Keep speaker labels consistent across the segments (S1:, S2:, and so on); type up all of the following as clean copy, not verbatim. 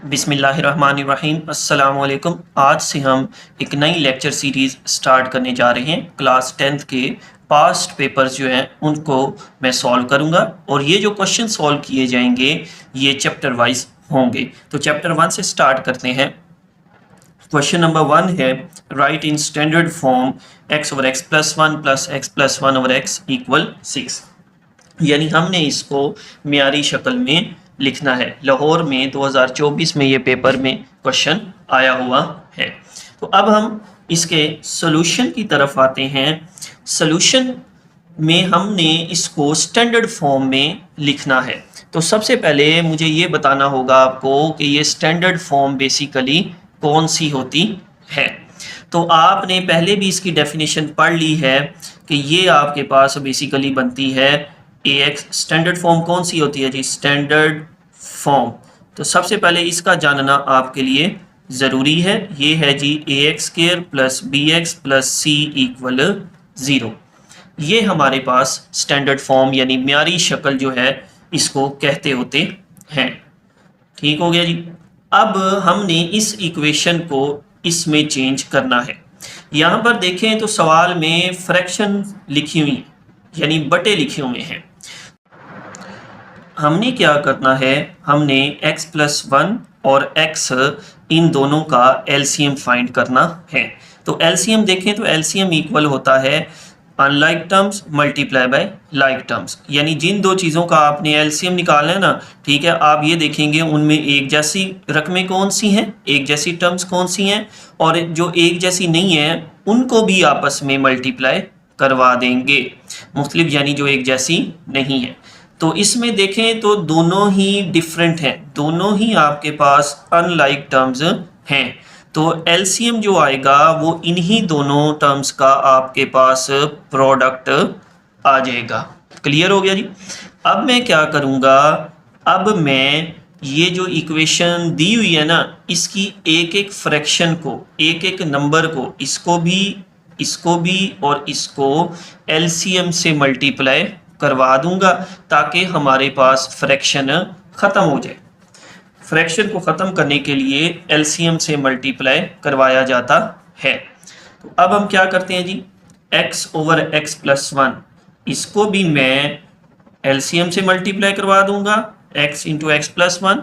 S1: बिस्मिल्लाहिर्रहमानिर्रहीम अस्सलामुअलैकुम। आज से हम एक नई लेक्चर सीरीज़ स्टार्ट करने जा रहे हैं। क्लास 10th के पास्ट पेपर्स जो हैं उनको मैं सॉल्व करूंगा और ये जो क्वेश्चन सॉल्व किए जाएंगे ये चैप्टर वाइज होंगे। तो चैप्टर 1 से स्टार्ट करते हैं। क्वेश्चन नंबर 1 है right in standard form x over x plus 1 plus x plus 1 over x equal 6। यानी हमने इसको मियारी शक्ल में लिखना है। लाहौर में 2024 में ये पेपर में क्वेश्चन आया हुआ है। तो अब हम इसके सॉल्यूशन की तरफ आते हैं। सॉल्यूशन में हमने इसको स्टैंडर्ड फॉर्म में लिखना है। तो सबसे पहले मुझे ये बताना होगा आपको कि ये स्टैंडर्ड फॉर्म बेसिकली कौन सी होती है। तो आपने पहले भी इसकी डेफिनेशन पढ़ ली है कि ये आपके पास बेसिकली बनती है AX। स्टैंडर्ड फॉर्म कौन सी होती है जी? Standard form. तो सबसे पहले इसका जानना आपके लिए ज़रूरी है। ये है जी AX square plus BX plus C equal 0। ये हमारे पास स्टैंडर्ड फॉर्म यानी म्यारी शक्ल जो है इसको कहते होते हैं। ठीक हो गया जी। अब हमने इस इक्वेशन को इसमें चेंज करना है। यहाँ पर देखें तो सवाल में फ्रैक्शन लिखी हुई यानी बटे लिखे हुए हैं। हमने क्या करना है, हमने x प्लस 1 और x इन दोनों का LCM फाइंड करना है। तो LCM देखें तो LCM इक्वल होता है unlike terms multiply by like terms. यानी जिन दो चीज़ों का आपने LCM निकालना है ना, ठीक है, आप ये देखेंगे उनमें एक जैसी रकमें कौन सी हैं, एक जैसी टर्म्स कौन सी हैं, और जो एक जैसी नहीं है उनको भी आपस में मल्टीप्लाई करवा देंगे। मुख्तलिफ यानी जो एक जैसी नहीं है। तो इसमें देखें तो दोनों ही डिफरेंट हैं, दोनों ही आपके पास अनलाइक टर्म्स हैं। तो LCM जो आएगा वो इन्हीं दोनों टर्म्स का आपके पास प्रोडक्ट आ जाएगा। क्लियर हो गया जी। अब मैं क्या करूँगा, अब मैं ये जो इक्वेशन दी हुई है ना, इसकी एक एक फ्रैक्शन को, एक एक नंबर को, इसको भी और इसको LCM से मल्टीप्लाई करवा दूंगा ताकि हमारे पास फ्रैक्शन ख़त्म हो जाए। फ्रैक्शन को ख़त्म करने के लिए LCM से मल्टीप्लाई करवाया जाता है। तो अब हम क्या करते हैं जी, x ओवर x प्लस 1 इसको भी मैं LCM से मल्टीप्लाई करवा दूंगा, x इंटू एक्स प्लस 1।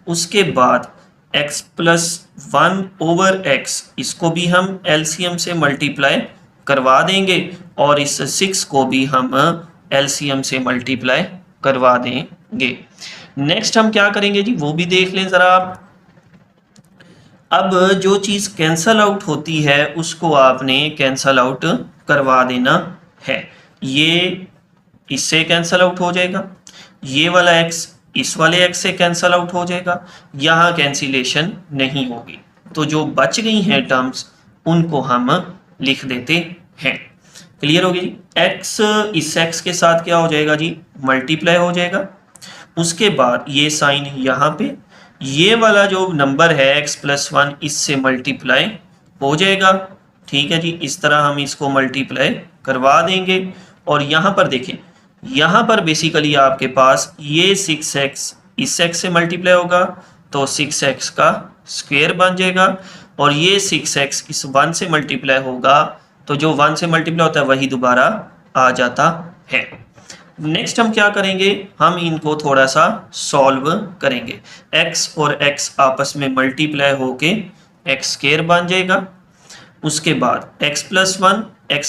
S1: उसके बाद x प्लस 1 ओवर x इसको भी हम LCM से मल्टीप्लाई करवा देंगे और इस 6 को भी हम LCM से मल्टीप्लाई करवा देंगे। नेक्स्ट हम क्या करेंगे जी, वो भी देख लें ज़रा आप। अब जो चीज़ कैंसल आउट होती है उसको आपने कैंसल आउट करवा देना है। ये इससे कैंसल आउट हो जाएगा, ये वाला x इस वाले x से कैंसल आउट हो जाएगा, यहाँ कैंसिलेशन नहीं होगी। तो जो बच गई हैं टर्म्स उनको हम लिख देते हैं। क्लियर हो गया जी। x इस x के साथ क्या हो जाएगा जी, मल्टीप्लाई हो जाएगा। उसके बाद ये साइन यहाँ पे, ये वाला जो नंबर है x प्लस 1 इससे मल्टीप्लाई हो जाएगा। ठीक है जी, इस तरह हम इसको मल्टीप्लाई करवा देंगे। और यहाँ पर देखें, यहाँ पर बेसिकली आपके पास ये 6x इस x से मल्टीप्लाई होगा तो 6x का स्क्वायर बन जाएगा, और ये 6x इस 1 से मल्टीप्लाई होगा तो जो 1 से मल्टीप्लाई होता है वही दोबारा आ जाता है। नेक्स्ट हम क्या करेंगे, हम इनको थोड़ा सा सॉल्व करेंगे। x और x आपस में मल्टीप्लाई होके x स्क्वायर बन जाएगा। उसके बाद x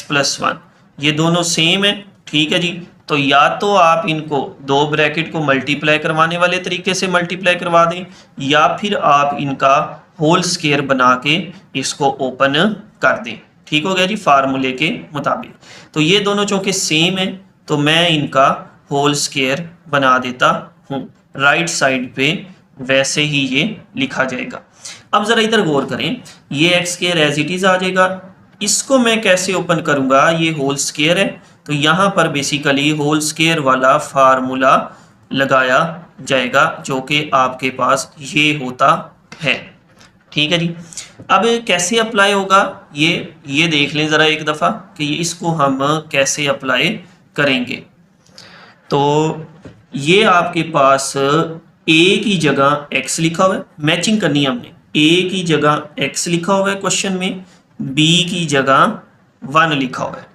S1: प्लस 1 ये दोनों सेम है। ठीक है जी। तो या तो आप इनको दो ब्रैकेट को मल्टीप्लाई करवाने वाले तरीके से मल्टीप्लाई करवा दें, या फिर आप इनका होल स्क्वायर बना के इसको ओपन कर दें। ठीक हो गया जी, फार्मूले के मुताबिक। तो ये दोनों चूँकि सेम है तो मैं इनका होल स्क्वायर बना देता हूँ। राइट साइड पे वैसे ही ये लिखा जाएगा। अब ज़रा इधर गौर करें, ये x square as it is आ जाएगा। इसको मैं कैसे ओपन करूँगा, ये होल स्क्वायर है तो यहाँ पर बेसिकली होल स्क्वायर वाला फार्मूला लगाया जाएगा जो कि आपके पास ये होता है। ठीक है जी। अब कैसे अप्लाई होगा ये देख लें ज़रा एक दफ़ा कि इसको हम कैसे अप्लाई करेंगे। तो ये आपके पास ए की जगह x लिखा हुआ है, मैचिंग करनी है हमने, a की जगह x लिखा हुआ है क्वेश्चन में, b की जगह 1 लिखा हुआ है,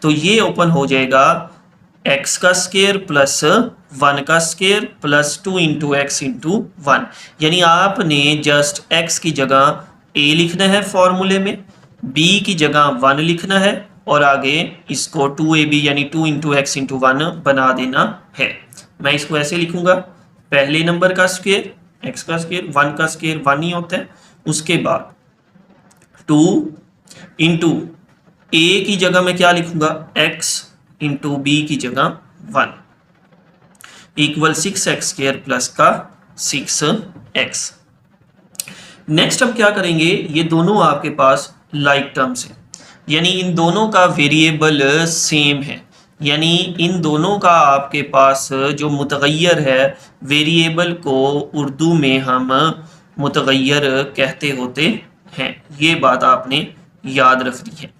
S1: तो ये ओपन हो जाएगा x का स्क्वायर प्लस 1 का square plus 2 into x into 1, यानी आपने जस्ट x की जगह a लिखना है फॉर्मूले में, b की जगह 1 लिखना है और आगे इसको 2ab यानी 2 इंटू एक्स इंटू 1 बना देना है। मैं इसको ऐसे लिखूंगा, पहले नंबर का स्क्वायर x का स्क्वायर, 1 का स्क्वायर 1 ही होता है, उसके बाद 2 इंटू a की जगह मैं क्या लिखूंगा x इंटू बी की जगह 1 इक्वल 6x स्क्वायर प्लस का 6x। नेक्स्ट हम क्या करेंगे, ये दोनों आपके पास लाइक टर्म्स हैं, यानी इन दोनों का वेरिएबल सेम है, यानी इन दोनों का आपके पास जो मुतगय्यर है, वेरिएबल को उर्दू में हम मुतगय्यर कहते होते हैं, ये बात आपने याद रखनी है।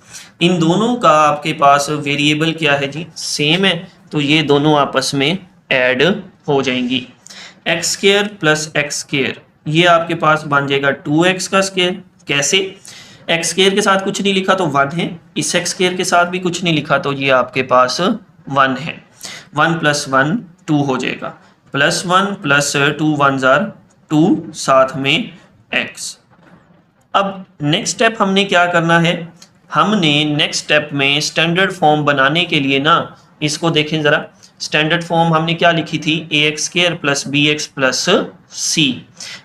S1: इन दोनों का आपके पास वेरिएबल क्या है जी, सेम है, तो ये दोनों आपस में ऐड हो जाएंगी। X square plus x square ये आपके पास बन जाएगा 2x का स्क्वायर। कैसे, एक्स स्क्वायर के साथ कुछ नहीं लिखा तो 1 है, इस एक्स स्क्वायर के साथ भी कुछ नहीं लिखा तो ये आपके पास 1 है, 1 प्लस 1 2 हो जाएगा, प्लस 1 प्लस 2 1 जार 2 साथ में x। अब नेक्स्ट स्टेप हमने क्या करना है, हमने नेक्स्ट स्टेप में स्टैंडर्ड फॉर्म बनाने के लिए ना, इसको देखें ज़रा, स्टैंडर्ड फॉर्म हमने क्या लिखी थी, a x square plus b x plus c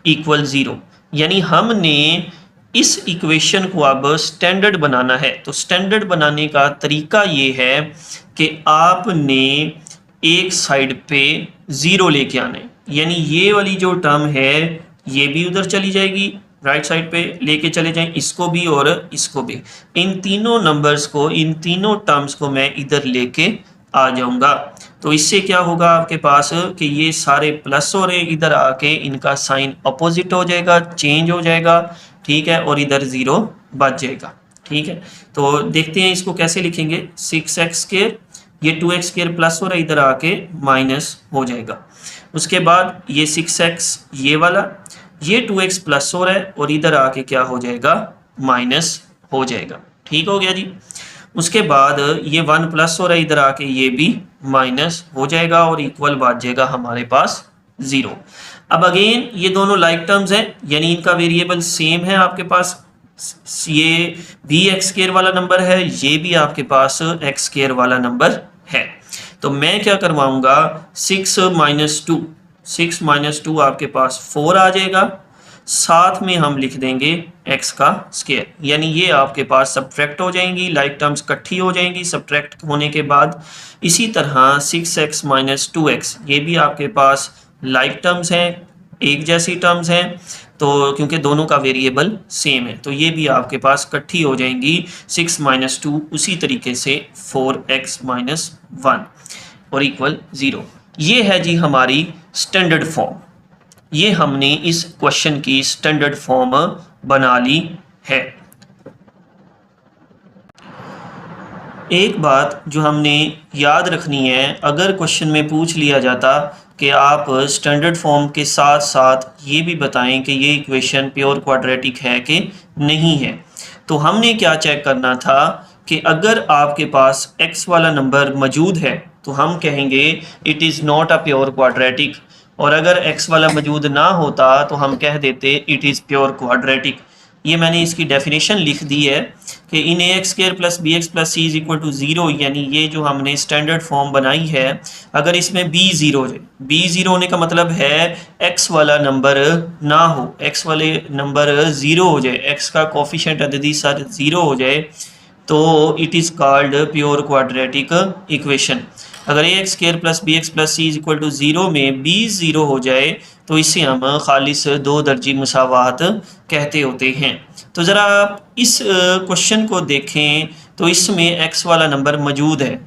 S1: equal 0, यानी हमने इस इक्वेशन को अब स्टैंडर्ड बनाना है। तो स्टैंडर्ड बनाने का तरीका ये है कि आपने एक साइड पे 0 लेके आना है, यानी ये वाली जो टर्म है ये भी उधर चली जाएगी, राइट साइड पे लेके चले जाएं, इसको भी और इसको भी, इन तीनों नंबर्स को, इन तीनों टर्म्स को मैं इधर लेके आ जाऊंगा। तो इससे क्या होगा आपके पास कि ये सारे प्लस हो रहे हैं, इधर आके इनका साइन अपोजिट हो जाएगा, चेंज हो जाएगा, ठीक है, और इधर 0 बच जाएगा, ठीक है। तो देखते हैं इसको कैसे लिखेंगे, 6x स्क्वायर, ये 2x स्क्वायर प्लस हो रहा है, इधर आके माइनस हो जाएगा, उसके बाद ये 6x ये वाला, ये 2x प्लस हो रहा है और इधर आके क्या हो जाएगा, माइनस हो जाएगा, ठीक हो गया जी। उसके बाद ये 1 प्लस हो रहा है, इधर आके ये भी माइनस हो जाएगा और इक्वल बच जाएगा हमारे पास 0। अब अगेन ये दोनों लाइक टर्म्स हैं, यानी इनका वेरिएबल सेम है आपके पास, ये भी एक्स स्क्वायर वाला नंबर है, ये भी आपके पास एक्स स्क्वायर वाला नंबर है। तो मैं क्या करवाऊंगा, 6 माइनस 2 आपके पास 4 आ जाएगा, साथ में हम लिख देंगे x का स्क्वायर, यानी ये आपके पास सब्ट्रैक्ट हो जाएंगी, लाइक टर्म्स इकट्ठी हो जाएंगी सब्ट्रैक्ट होने के बाद। इसी तरह 6x माइनस 2x ये भी आपके पास लाइक टर्म्स हैं, एक जैसी टर्म्स हैं, तो क्योंकि दोनों का वेरिएबल सेम है, तो ये भी आपके पास इकट्ठी हो जाएंगी 6 माइनस 2, उसी तरीके से 4x माइनस 1 और इक्वल 0। ये है जी हमारी स्टैंडर्ड फॉर्म, ये हमने इस क्वेश्चन की स्टैंडर्ड फॉर्म बना ली है। एक बात जो हमने याद रखनी है, अगर क्वेश्चन में पूछ लिया जाता कि आप स्टैंडर्ड फॉर्म के साथ साथ ये भी बताएं कि ये इक्वेशन प्योर क्वाड्रेटिक है कि नहीं है, तो हमने क्या चेक करना था कि अगर आपके पास x वाला नंबर मौजूद है तो हम कहेंगे it is not a pure quadratic, और अगर x वाला मौजूद ना होता तो हम कह देते इट इज़ प्योर क्वाड्रेटिक। ये मैंने इसकी डेफिनेशन लिख दी है कि in a x square plus b x plus c is equal to 0, यानी ये जो हमने स्टैंडर्ड फॉर्म बनाई है, अगर इसमें b 0 हो जाए, b 0 होने का मतलब है x वाला नंबर ना हो, x वाले नंबर 0 हो जाए, x का कोफिशिएंट अददी सर 0 हो जाए, तो it is called pure quadratic equation. अगर a x square plus b x plus c is equal to 0 में b 0 हो जाए तो इसे हम खालिस दो दर्जी मुसावात कहते होते हैं। तो ज़रा आप इस क्वेश्चन को देखें तो इसमें x वाला नंबर मौजूद है,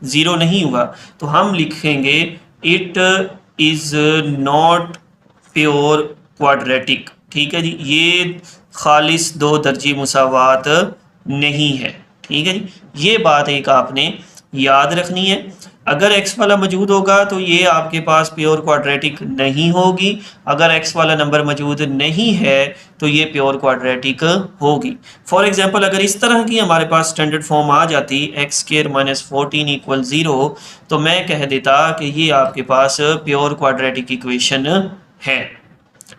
S1: 0 नहीं हुआ, तो हम लिखेंगे it is not pure quadratic, ठीक है जी, ये खालिस दो दर्जी मुसावात नहीं है, ठीक है जी। ये बात एक आपने याद रखनी है। अगर x वाला मौजूद होगा तो ये आपके पास प्योर क्वाड्रेटिक नहीं होगी, अगर x वाला नंबर मौजूद नहीं है तो ये प्योर क्वाड्रेटिक होगी। फॉर एग्जांपल अगर इस तरह की हमारे पास स्टैंडर्ड फॉर्म आ जाती x² - 14 = 0 तो मैं कह देता कि ये आपके पास प्योर क्वाड्रेटिक इक्वेशन है।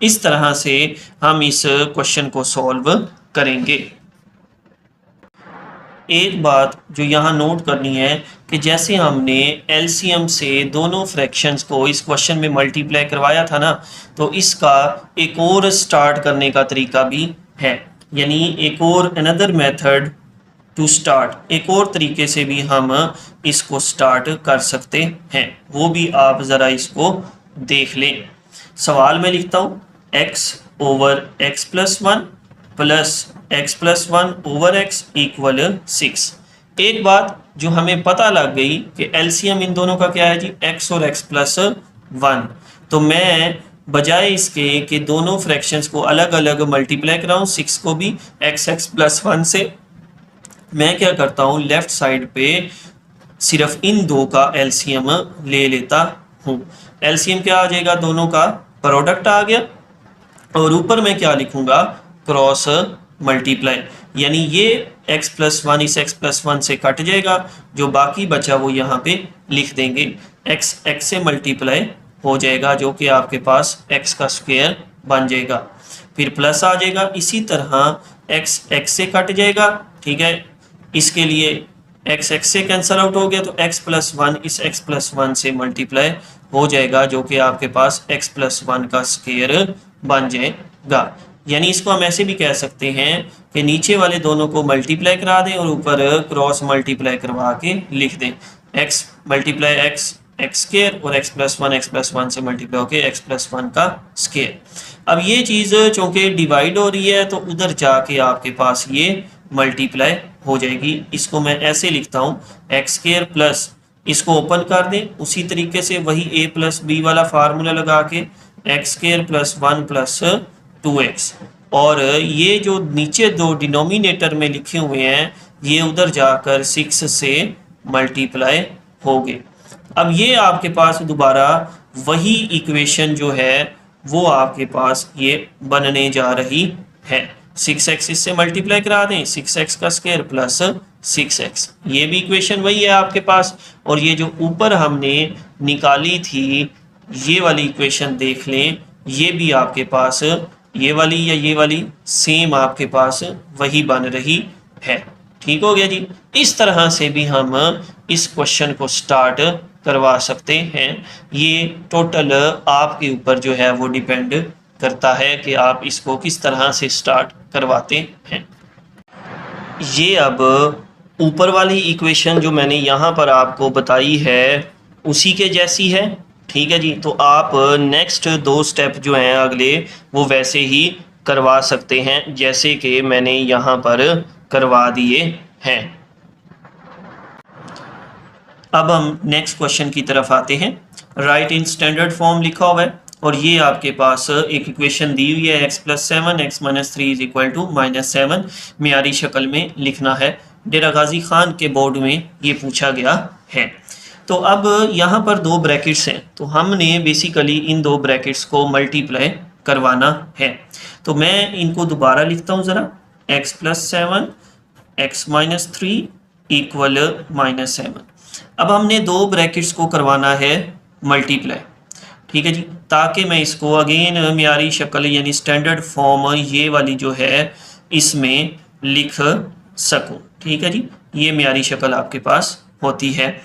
S1: इस तरह से हम इस क्वेश्चन को सॉल्व करेंगे। एक बात जो यहाँ नोट करनी है कि जैसे हमने एलसीएम से दोनों फ्रैक्शंस को इस क्वेश्चन में मल्टीप्लाई करवाया था ना, तो इसका एक और स्टार्ट करने का तरीका भी है, यानी एक और अनदर मेथड टू स्टार्ट, एक और तरीके से भी हम इसको स्टार्ट कर सकते हैं, वो भी आप ज़रा इसको देख लें। सवाल में लिखता हूँ x/x+1 प्लस x+1/x = 6। एक बात जो हमें पता लग गई कि एलसीएम इन दोनों का क्या है जी, x और x+1। तो मैं बजाय इसके कि दोनों फ्रैक्शंस को अलग अलग मल्टीप्लाई कराऊँ, 6 को भी x+1 से, मैं क्या करता हूँ लेफ्ट साइड पे सिर्फ इन दो का एलसीएम ले लेता हूँ। एलसीएम क्या आ जाएगा, दोनों का प्रोडक्ट आ गया, और ऊपर मैं क्या लिखूंगा, क्रॉस मल्टीप्लाई, यानी ये x+1 इस x+1 से कट जाएगा, जो बाकी बचा वो यहाँ पे लिख देंगे, x से मल्टीप्लाई हो जाएगा जो कि आपके पास x का स्क्वायर बन जाएगा, फिर प्लस आ जाएगा। इसी तरह x से कट जाएगा, ठीक है, इसके लिए x से कैंसल आउट हो गया, तो x+1 इस x+1 से मल्टीप्लाई हो जाएगा जो कि आपके पास x+1 का स्क्वायर बन जाएगा। यानी इसको हम ऐसे भी कह सकते हैं कि नीचे वाले दोनों को मल्टीप्लाई करा दें और ऊपर क्रॉस मल्टीप्लाई करवा के लिख दें, x × x² और x+1 से मल्टीप्लाई होकर x+1 का स्क्वायर। अब ये चीज़ चूँकि डिवाइड हो रही है तो उधर जाके आपके पास ये मल्टीप्लाई हो जाएगी। इसको मैं ऐसे लिखता हूँ x² प्लस, इसको ओपन कर दें, उसी तरीके से वही a+b वाला फार्मूला लगा के x² + 1 + 2x, और ये जो नीचे दो डिनोमिनेटर में लिखे हुए हैं ये उधर जाकर 6 से मल्टीप्लाई हो गए। अब ये आपके पास दोबारा वही इक्वेशन जो है वो आपके पास ये बनने जा रही है। 6x इससे मल्टीप्लाई करा दें, 6x का स्क्वायर प्लस 6x, ये भी इक्वेशन वही है आपके पास। और ये जो ऊपर हमने निकाली थी ये वाली इक्वेशन देख लें, ये भी आपके पास ये वाली या ये वाली सेम आपके पास वही बन रही है। ठीक हो गया जी। इस तरह से भी हम इस क्वेश्चन को स्टार्ट करवा सकते हैं। ये टोटल आपके ऊपर जो है वो डिपेंड करता है कि आप इसको किस तरह से स्टार्ट करवाते हैं। ये अब ऊपर वाली इक्वेशन जो मैंने यहाँ पर आपको बताई है उसी के जैसी है। ठीक है जी। तो आप नेक्स्ट 2 स्टेप जो हैं अगले वो वैसे ही करवा सकते हैं जैसे कि मैंने यहाँ पर करवा दिए हैं। अब हम नेक्स्ट क्वेश्चन की तरफ आते हैं। राइट इन स्टैंडर्ड फॉर्म लिखा हुआ है और ये आपके पास एक इक्वेशन दी हुई है x+7 x - 3 = -7 मियारी शक्ल में लिखना है। डेरा गाजी खान के बोर्ड में ये पूछा गया है। तो अब यहाँ पर 2 ब्रैकेट्स हैं, तो हमने बेसिकली इन 2 ब्रैकेट्स को मल्टीप्लाई करवाना है। तो मैं इनको दोबारा लिखता हूँ ज़रा, x+7 x - 3 = -7। अब हमने 2 ब्रैकेट्स को करवाना है मल्टीप्लाई। ठीक है जी, ताकि मैं इसको अगेन मियारी शक्ल यानी स्टैंडर्ड फॉर्म ये वाली जो है इसमें लिख सकूं। ठीक है जी, ये मियारी शक्ल आपके पास होती है।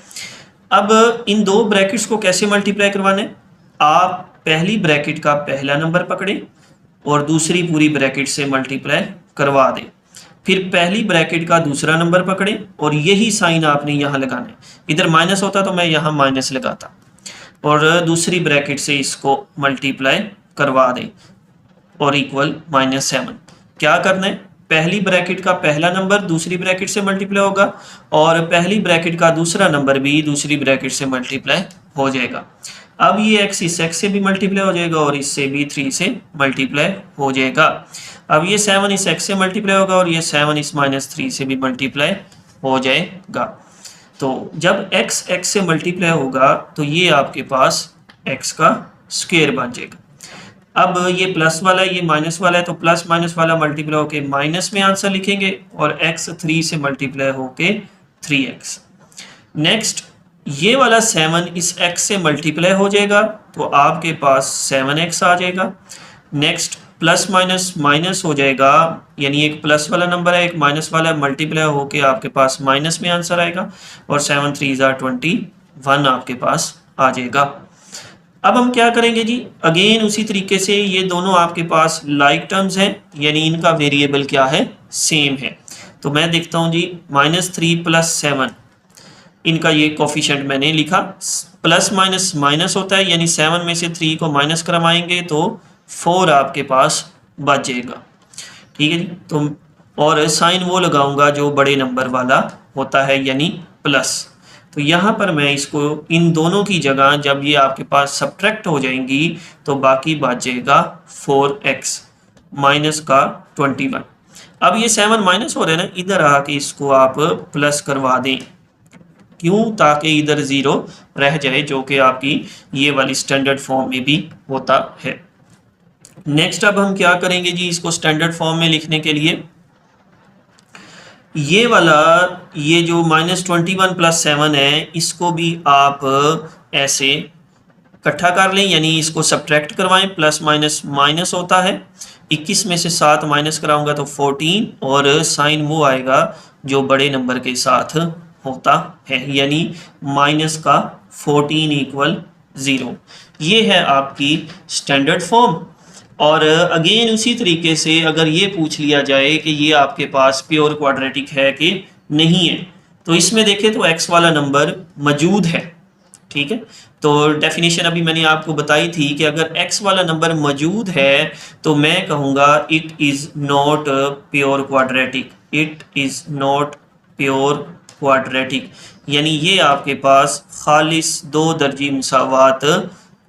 S1: अब इन 2 ब्रैकेट्स को कैसे मल्टीप्लाई करवाना है, आप पहली ब्रैकेट का पहला नंबर पकड़ें और दूसरी पूरी ब्रैकेट से मल्टीप्लाई करवा दें। फिर पहली ब्रैकेट का दूसरा नंबर पकड़ें और यही साइन आपने यहाँ लगाना है। इधर माइनस होता तो मैं यहाँ माइनस लगाता और दूसरी ब्रैकेट से इसको मल्टीप्लाई करवा दें और इक्वल -7। क्या करना है, पहली ब्रैकेट का पहला नंबर दूसरी ब्रैकेट से मल्टीप्लाई होगा और पहली ब्रैकेट का दूसरा नंबर भी दूसरी ब्रैकेट से मल्टीप्लाई हो जाएगा। अब ये x इस x से भी मल्टीप्लाई हो जाएगा और इससे भी 3 से मल्टीप्लाई हो जाएगा। अब ये 7 इस x से मल्टीप्लाई होगा और ये 7 इस -3 से भी मल्टीप्लाई हो जाएगा। तो जब x x से मल्टीप्लाई होगा तो ये आपके पास x का स्क्वायर बन जाएगा। अब ये प्लस वाला है, ये माइनस वाला है, तो प्लस माइनस वाला मल्टीप्लाई होके माइनस में आंसर लिखेंगे और x 3 से मल्टीप्लाई होके 3x। नेक्स्ट ये वाला 7 इस x से मल्टीप्लाई हो जाएगा तो आपके पास 7x आ जाएगा। नेक्स्ट प्लस माइनस माइनस हो जाएगा, यानी एक प्लस वाला नंबर है एक माइनस वाला मल्टीप्लाई होके आपके पास माइनस में आंसर आएगा और 7 3 21 आपके पास आ जाएगा। अब हम क्या करेंगे जी, अगेन उसी तरीके से ये दोनों आपके पास लाइक टर्म्स हैं, यानी इनका वेरिएबल क्या है, सेम है। तो मैं देखता हूँ जी -3 + 7 इनका ये कोफिशिएंट मैंने लिखा, प्लस माइनस माइनस होता है, यानी 7 में से 3 को माइनस करवाएंगे तो 4 आपके पास बच जाएगा। ठीक है जी, तो और साइन वो लगाऊंगा जो बड़े नंबर वाला होता है यानी प्लस। तो यहाँ पर मैं इसको इन दोनों की जगह जब ये आपके पास सब्ट्रैक्ट हो जाएंगी तो बाकी बच जाएगा 4x माइनस का 21। अब ये 7 माइनस हो रहे हैं ना, इधर आके इसको आप प्लस करवा दें, क्यों, ताकि इधर 0 रह जाए, जो कि आपकी ये वाली स्टैंडर्ड फॉर्म में भी होता है। नेक्स्ट अब हम क्या करेंगे जी, इसको स्टैंडर्ड फॉर्म में लिखने के लिए ये वाला ये जो -21 + 7 है इसको भी आप ऐसे इकट्ठा कर लें, यानी इसको सब्ट्रैक्ट करवाएं, प्लस माइनस माइनस होता है, 21 में से 7 माइनस कराऊंगा तो 14 और साइन वो आएगा जो बड़े नंबर के साथ होता है, यानी माइनस का 14 = 0। ये है आपकी स्टैंडर्ड फॉर्म। और अगेन उसी तरीके से अगर ये पूछ लिया जाए कि ये आपके पास प्योर क्वाड्रेटिक है कि नहीं है, तो इसमें देखें तो x वाला नंबर मौजूद है। ठीक है, तो डेफिनेशन अभी मैंने आपको बताई थी कि अगर x वाला नंबर मौजूद है तो मैं कहूँगा it is not pure quadratic, it is not pure quadratic, यानी ये आपके पास खालिस 2 दर्जी मुसावात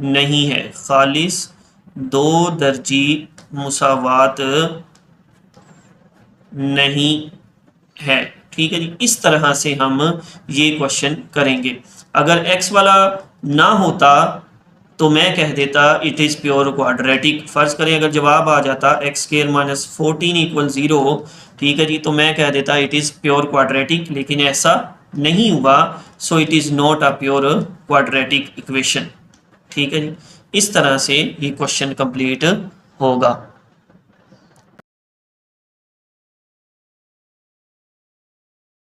S1: नहीं है, खालिस 2 दर्जी मुसावात नहीं है। ठीक है जी, इस तरह से हम ये क्वेश्चन करेंगे। अगर x वाला ना होता तो मैं कह देता इट इज़ प्योर क्वाड्रेटिक। फर्ज करें अगर जवाब आ जाता x² - 14 = 0, ठीक है जी, तो मैं कह देता इट इज़ प्योर क्वाड्रेटिक, लेकिन ऐसा नहीं हुआ, so it is not a pure quadratic equation. ठीक है जी, इस तरह से ये क्वेश्चन कंप्लीट होगा।